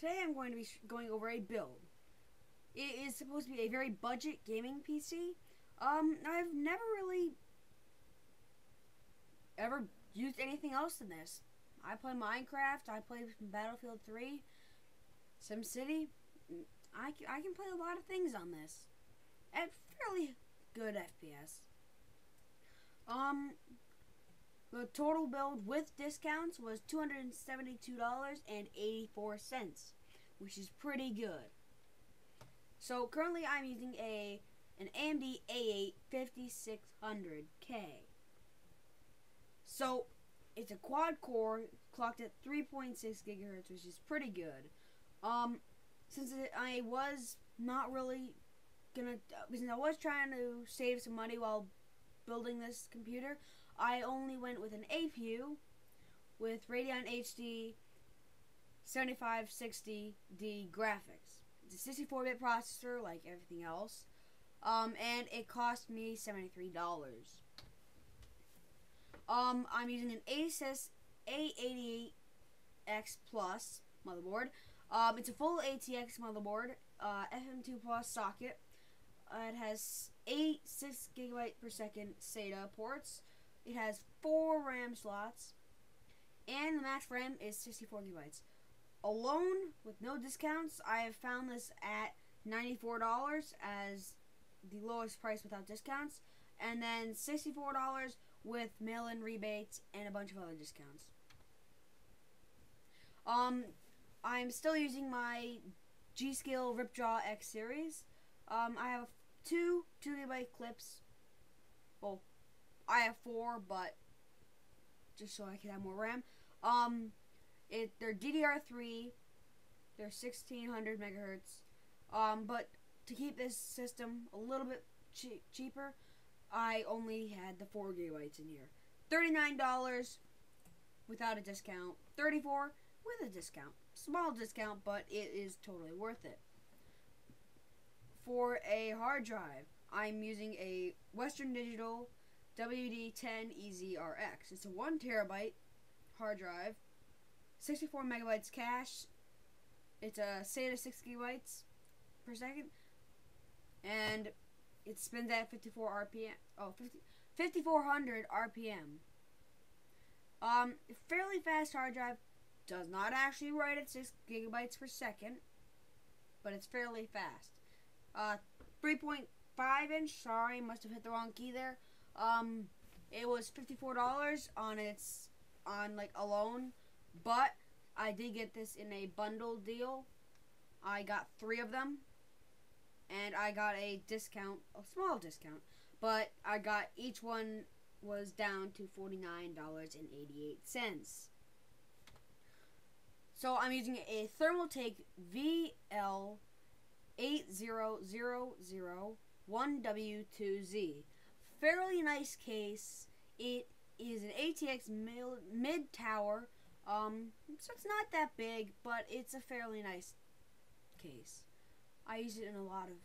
Today I'm going to be going over a build. It is supposed to be a very budget gaming PC. I've never really ever used anything else than this. I play Minecraft, I play Battlefield 3, SimCity. I can play a lot of things on this at fairly good FPS. The total build with discounts was $272.84, which is pretty good. So currently I'm using an AMD A8 5600K. So it's a quad core clocked at 3.6 gigahertz, which is pretty good. Since I was not really since I was trying to save some money while building this computer, I only went with an APU with Radeon HD 7560D graphics. It's a 64-bit processor like everything else, and it cost me $73. I'm using an Asus A88X Plus motherboard. It's a full ATX motherboard, FM2 Plus socket. It has 8 6GB per second SATA ports. It has 4 RAM slots, and the max RAM is 64 gigabytes. Alone, with no discounts, I have found this at $94 as the lowest price without discounts, and then $64 with mail-in rebates and a bunch of other discounts. I'm still using my G.Skill Ripjaw X series. I have 2 2GB clips. Well, I have 4, but just so I can have more RAM. They're DDR3. They're 1600 megahertz. But to keep this system a little bit cheaper, I only had the 4 gigabytes in here. $39 without a discount. $34 with a discount. Small discount, but it is totally worth it. For a hard drive, I'm using a Western Digital WD10EZRX. It's a 1 terabyte hard drive, 64 megabytes cache. It's a SATA 6 gigabytes per second, and it spins at 5400 RPM. Fairly fast hard drive. Does not actually write at 6 gigabytes per second, but it's fairly fast. 3.5 inch. Sorry, must have hit the wrong key there. It was $54 on like alone, but I did get this in a bundle deal. I got 3 of them, and I got a discount, a small discount, but I got each one was down to $49.88. So I'm using a Thermaltake VL80001W2Z. Fairly nice case. It is an ATX mid tower, so it's not that big, but it's a fairly nice case. I use it in a lot of,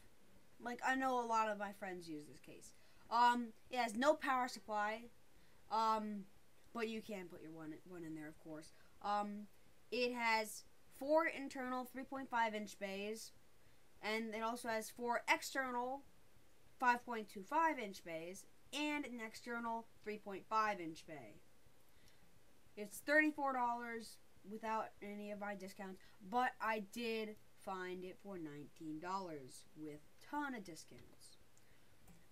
I know a lot of my friends use this case. It has no power supply, but you can put your one in there, of course. It has 4 internal 3.5 inch bays, and it also has 4 external 5.25 inch bays and an external 3.5 inch bay. It's $34 without any of my discounts, but I did find it for $19 with a ton of discounts.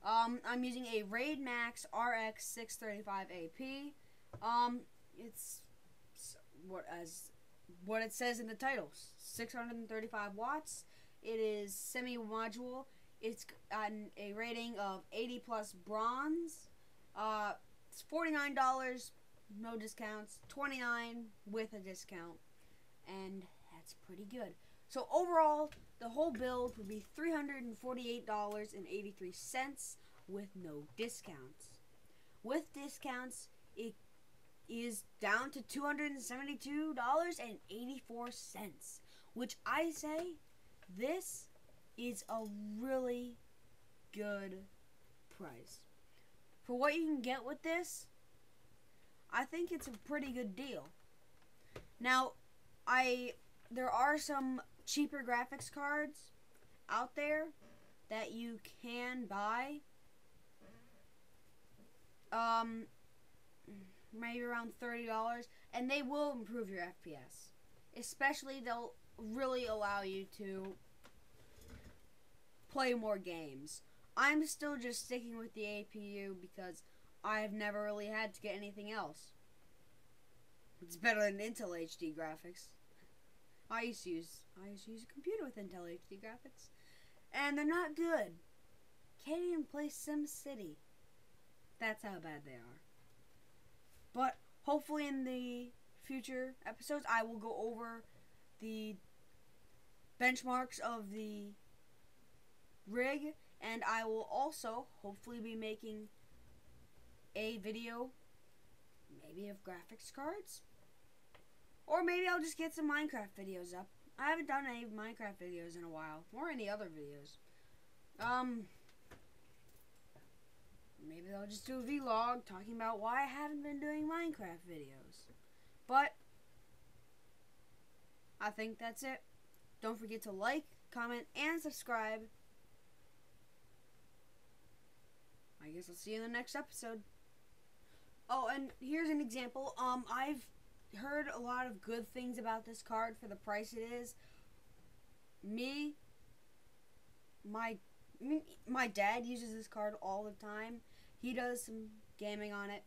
I'm using a Raid Max RX 635 AP. It's what it says in the title, 635 watts. It is semi-module. It's got a rating of 80 plus bronze. It's $49, no discounts, $29 with a discount, and that's pretty good. So overall, the whole build would be $348.83 with no discounts. With discounts, it is down to $272.84, which I say this is a really good price. For what you can get with this, I think it's a pretty good deal. Now, I there are some cheaper graphics cards out there that you can buy. Maybe around $30, and they will improve your FPS. Especially, they'll really allow you to play more games. I'm still just sticking with the APU because I've never really had to get anything else. It's better than Intel HD graphics. I used to use a computer with Intel HD graphics, and they're not good. Can't even play SimCity. That's how bad they are. But hopefully in the future episodes, I will go over the benchmarks of the rig, and I will also hopefully be making a video maybe of graphics cards, or maybe I'll just get some Minecraft videos up. I haven't done any Minecraft videos in a while, or any other videos. Maybe I'll just do a vlog talking about why I haven't been doing Minecraft videos. But I think that's it. Don't forget to like, comment, and subscribe. I guess I'll see you in the next episode. Oh, and here's an example. I've heard a lot of good things about this card for the price it is. My dad uses this card all the time. He does some gaming on it.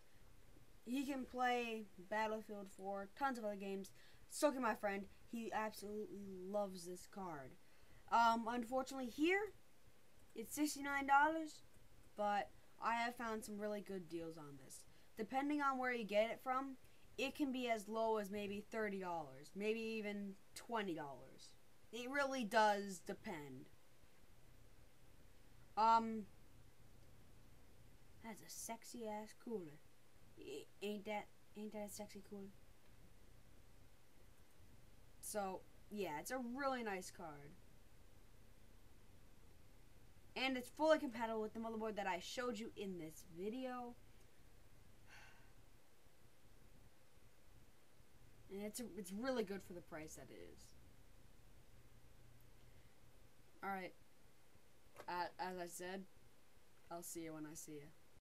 He can play Battlefield 4, tons of other games. So can my friend. He absolutely loves this card. Unfortunately here, it's $69, but I have found some really good deals on this. Depending on where you get it from, it can be as low as maybe $30, maybe even $20. It really does depend. That's a sexy ass cooler. Ain't that a sexy cooler? So, yeah, it's a really nice card. And it's fully compatible with the motherboard that I showed you in this video. And it's really good for the price that it is. Alright. As I said, I'll see you when I see you.